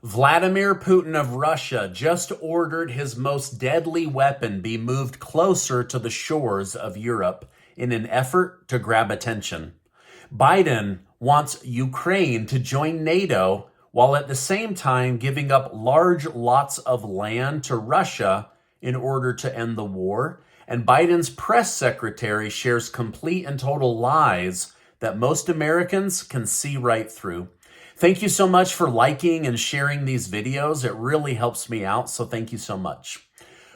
Vladimir Putin of Russia just ordered his most deadly weapon be moved closer to the shores of Europe in an effort to grab attention. Biden wants Ukraine to join NATO while at the same time giving up large lots of land to Russia in order to end the war. And Biden's press secretary shares complete and total lies that most Americans can see right through. Thank you so much for liking and sharing these videos. It really helps me out, so thank you so much.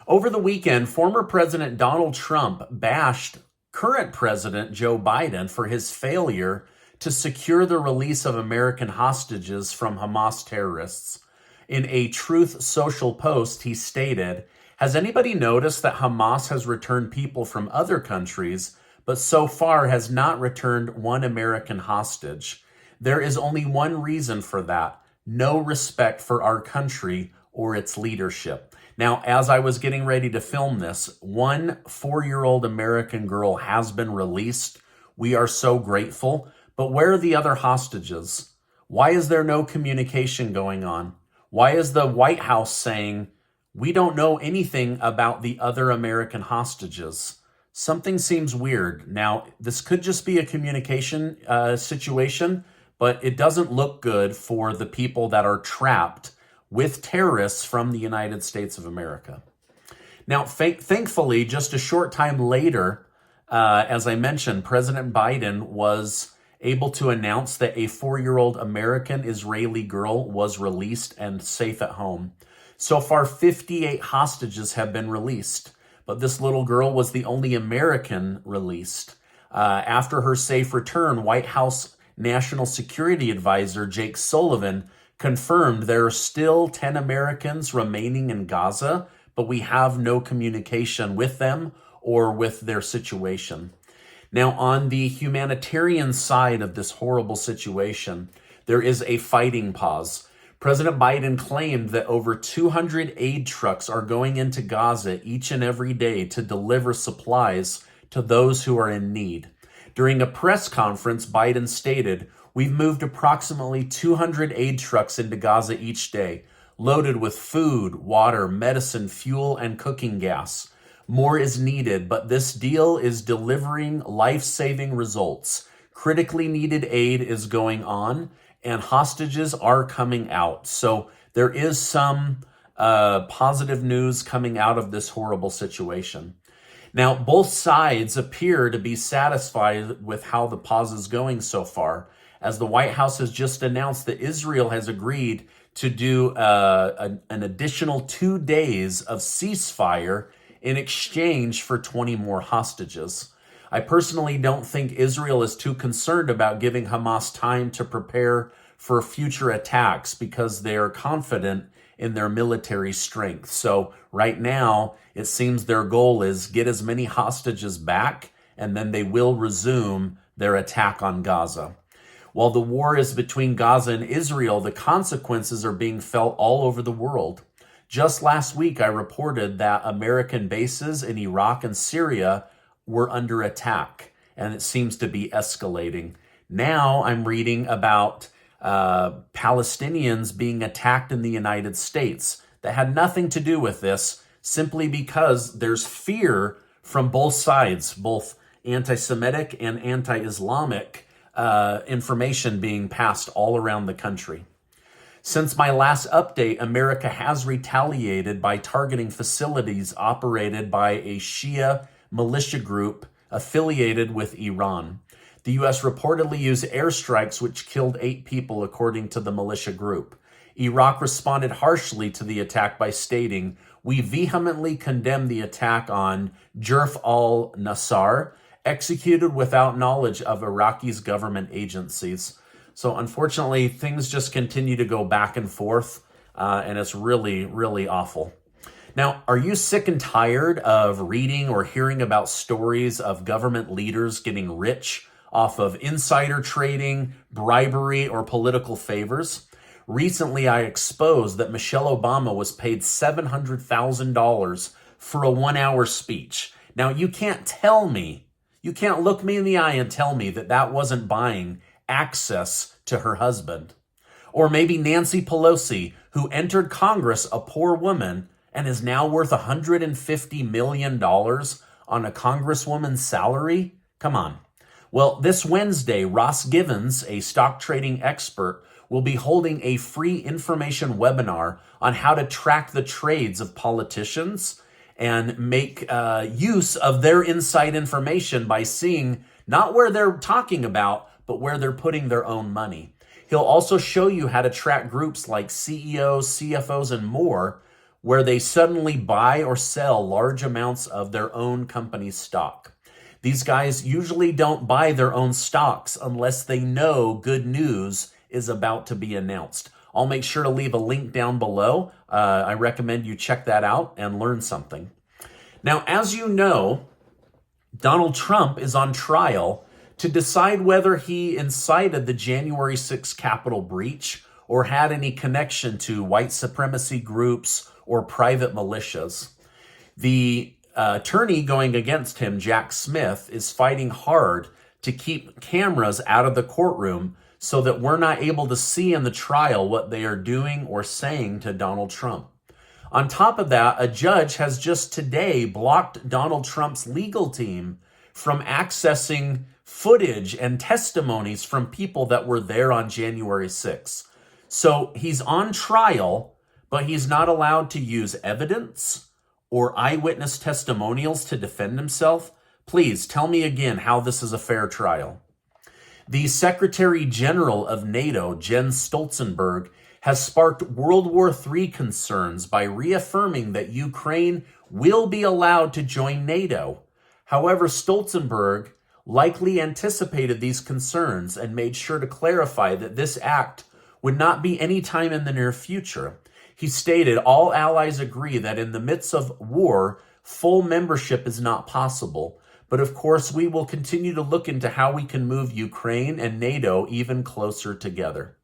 Over the weekend, former President Donald Trump bashed current President Joe Biden for his failure to secure the release of American hostages from Hamas terrorists. In a Truth Social post, he stated, "Has anybody noticed that Hamas has returned people from other countries, but so far has not returned one American hostage? There is only one reason for that: no respect for our country or its leadership." Now, as I was getting ready to film this, one 4-year-old American girl has been released. We are so grateful. But where are the other hostages? Why is there no communication going on? Why is the White House saying, we don't know anything about the other American hostages? Something seems weird. Now, this could just be a communication situation, but it doesn't look good for the people that are trapped with terrorists from the United States of America. Now, thankfully, just a short time later, as I mentioned, President Biden was able to announce that a 4-year-old American Israeli girl was released and safe at home. So far, 58 hostages have been released, but this little girl was the only American released. After her safe return, White House National Security Advisor Jake Sullivan confirmed there are still 10 Americans remaining in Gaza, but we have no communication with them or with their situation. Now, on the humanitarian side of this horrible situation, there is a fighting pause. President Biden claimed that over 200 aid trucks are going into Gaza each and every day to deliver supplies to those who are in need. During a press conference, Biden stated, "We've moved approximately 200 aid trucks into Gaza each day, loaded with food, water, medicine, fuel, and cooking gas. More is needed, but this deal is delivering life-saving results. Critically needed aid is going on, and hostages are coming out." So there is some positive news coming out of this horrible situation. Now, both sides appear to be satisfied with how the pause is going so far, as the White House has just announced that Israel has agreed to do an additional 2 days of ceasefire in exchange for 20 more hostages. I personally don't think Israel is too concerned about giving Hamas time to prepare for future attacks because they are confident in their military strength. So right now, it seems their goal is get as many hostages back, and then they will resume their attack on Gaza. While the war is between Gaza and Israel, the consequences are being felt all over the world. Just last week, I reported that American bases in Iraq and Syria were under attack, and it seems to be escalating. Now I'm reading about Palestinians being attacked in the United States that had nothing to do with this, simply because there's fear from both sides, both anti-Semitic and anti-Islamic information being passed all around the country. Since my last update, America has retaliated by targeting facilities operated by a Shia militia group affiliated with Iran. The U.S. reportedly used airstrikes which killed 8 people, according to the militia group. Iraq responded harshly to the attack by stating, "We vehemently condemn the attack on Jerf al-Nasar, executed without knowledge of Iraqi's government agencies." So unfortunately, things just continue to go back and forth, and it's really, really awful. Now, are you sick and tired of reading or hearing about stories of government leaders getting rich off of insider trading, bribery, or political favors? Recently, I exposed that Michelle Obama was paid $700,000 for a 1-hour speech. Now, you can't look me in the eye and tell me that that wasn't buying access to her husband. Or maybe Nancy Pelosi, who entered Congress a poor woman and is now worth $150 million on a congresswoman's salary? Come on. Well, this Wednesday, Ross Givens, a stock trading expert, will be holding a free information webinar on how to track the trades of politicians and make use of their inside information by seeing not where they're talking about, but where they're putting their own money. He'll also show you how to track groups like CEOs, CFOs, and more, where they suddenly buy or sell large amounts of their own company's stock. These guys usually don't buy their own stocks unless they know good news is about to be announced. I'll make sure to leave a link down below. I recommend you check that out and learn something. Now, as you know, Donald Trump is on trial to decide whether he incited the January 6th Capitol breach or had any connection to white supremacy groups or private militias. The attorney going against him, Jack Smith, is fighting hard to keep cameras out of the courtroom so that we're not able to see in the trial what they are doing or saying to Donald Trump. On top of that, a judge has just today blocked Donald Trump's legal team from accessing footage and testimonies from people that were there on January 6th. So he's on trial, but he's not allowed to use evidence or eyewitness testimonials to defend himself. Please tell me again how this is a fair trial. The Secretary General of NATO, Jens Stoltenberg, has sparked World War III concerns by reaffirming that Ukraine will be allowed to join NATO. However, Stoltenberg likely anticipated these concerns and made sure to clarify that this act would not be any time in the near future. He stated, all allies agree that in the midst of war, full membership is not possible. But of course, we will continue to look into how we can move Ukraine and NATO even closer together.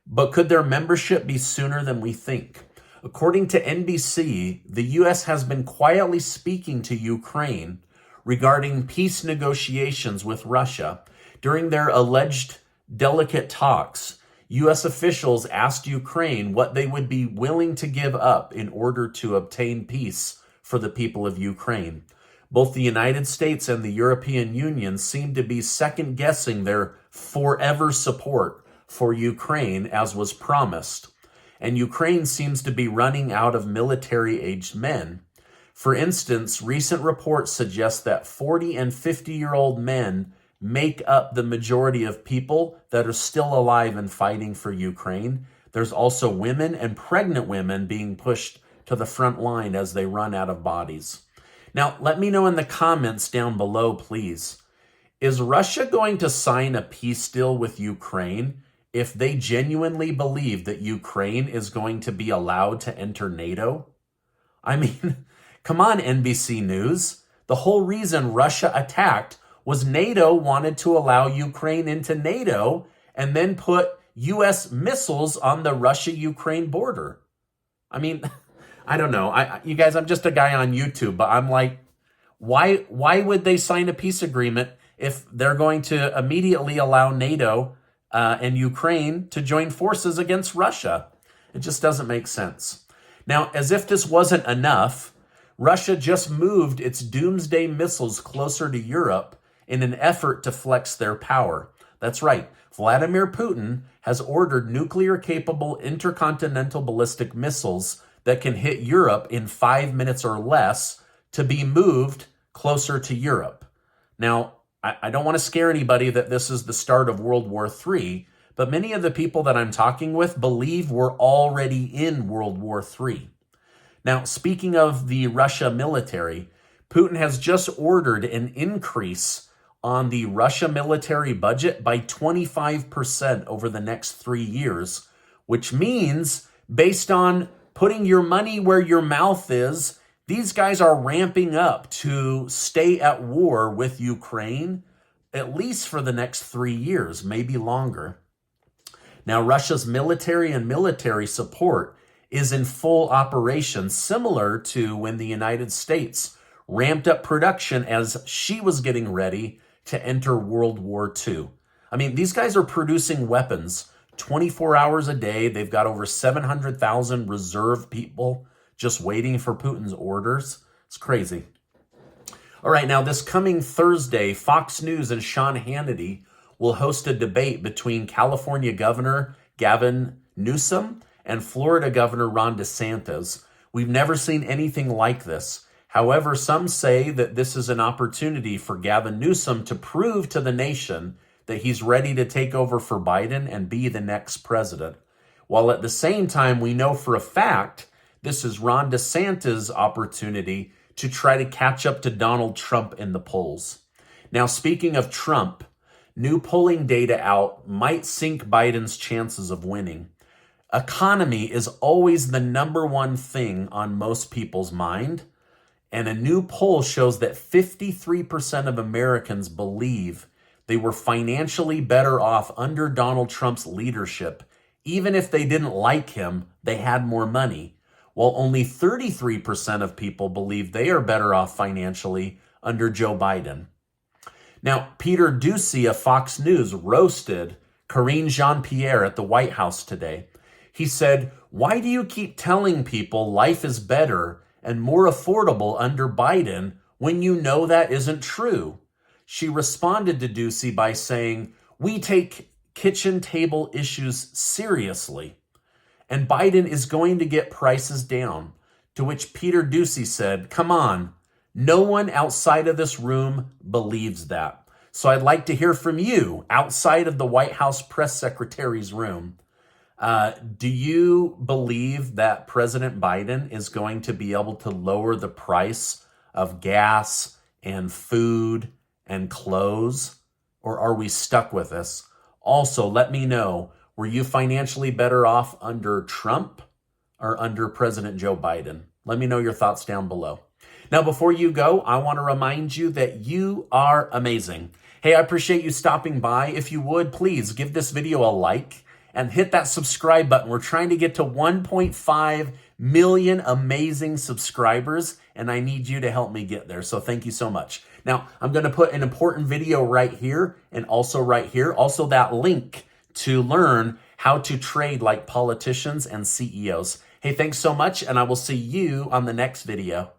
But could their membership be sooner than we think? According to NBC, the U.S. has been quietly speaking to Ukraine regarding peace negotiations with Russia. During their alleged delicate talks, U.S. officials asked Ukraine what they would be willing to give up in order to obtain peace for the people of Ukraine. Both the United States and the European Union seem to be second-guessing their forever support for Ukraine as was promised. And Ukraine seems to be running out of military-aged men. For instance, recent reports suggest that 40 and 50-year-old men make up the majority of people that are still alive and fighting for Ukraine. There's also women and pregnant women being pushed to the front line as they run out of bodies. Now, let me know in the comments down below, please. Is Russia going to sign a peace deal with Ukraine if they genuinely believe that Ukraine is going to be allowed to enter NATO? I mean, come on, NBC News. The whole reason Russia attacked was NATO wanted to allow Ukraine into NATO and then put U.S. missiles on the Russia-Ukraine border. I mean, I don't know. You guys, I'm just a guy on YouTube, but I'm like, why would they sign a peace agreement if they're going to immediately allow NATO and Ukraine to join forces against Russia? It just doesn't make sense. Now, as if this wasn't enough, Russia just moved its doomsday missiles closer to Europe in an effort to flex their power. That's right. Vladimir Putin has ordered nuclear-capable intercontinental ballistic missiles that can hit Europe in 5 minutes or less to be moved closer to Europe. Now, I don't want to scare anybody that this is the start of World War III, but many of the people that I'm talking with believe we're already in World War III. Now, speaking of the Russia military, Putin has just ordered an increase on the Russia military budget by 25% over the next 3 years, which means, based on putting your money where your mouth is, these guys are ramping up to stay at war with Ukraine, at least for the next 3 years, maybe longer. Now, Russia's military and military support is in full operation, similar to when the United States ramped up production as she was getting ready to enter World War II. I mean, these guys are producing weapons 24 hours a day. They've got over 700,000 reserve people just waiting for Putin's orders. It's crazy. All right, now this coming Thursday, Fox News and Sean Hannity will host a debate between California Governor Gavin Newsom and Florida Governor Ron DeSantis. We've never seen anything like this. However, some say that this is an opportunity for Gavin Newsom to prove to the nation that he's ready to take over for Biden and be the next president. While at the same time, we know for a fact this is Ron DeSantis' opportunity to try to catch up to Donald Trump in the polls. Now, speaking of Trump, new polling data out might sink Biden's chances of winning. Economy is always the number one thing on most people's mind, and a new poll shows that 53% of Americans believe they were financially better off under Donald Trump's leadership. Even if they didn't like him, they had more money, while only 33% of people believe they are better off financially under Joe Biden. Now, Peter Doocy of Fox News roasted Karine Jean-Pierre at the White House today. He said, "Why do you keep telling people life is better and more affordable under Biden when you know that isn't true?" She responded to Doocy by saying, "We take kitchen table issues seriously, and Biden is going to get prices down." To which Peter Doocy said, "Come on, no one outside of this room believes that." So I'd like to hear from you outside of the White House press secretary's room. Do you believe that President Biden is going to be able to lower the price of gas and food and clothes? Or are we stuck with this? Also, let me know, were you financially better off under Trump or under President Joe Biden? Let me know your thoughts down below. Now, before you go, I want to remind you that you are amazing. Hey, I appreciate you stopping by. If you would, please give this video a like and hit that subscribe button. We're trying to get to 1.5 million amazing subscribers, and I need you to help me get there. So thank you so much. Now, I'm going to put an important video right here and also right here. Also that link to learn how to trade like politicians and CEOs. Hey, thanks so much, and I will see you on the next video.